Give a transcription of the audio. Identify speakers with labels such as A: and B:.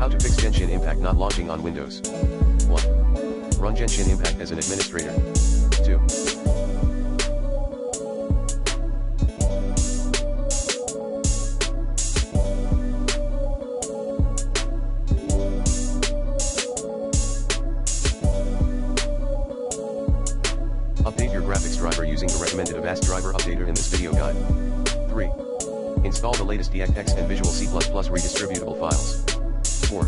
A: How to fix Genshin Impact not launching on Windows. 1. Run Genshin Impact as an administrator. 2. Update your graphics driver using the recommended Avast driver updater in this video guide. 3. Install the latest DXX and Visual C++ redistributable files. 4.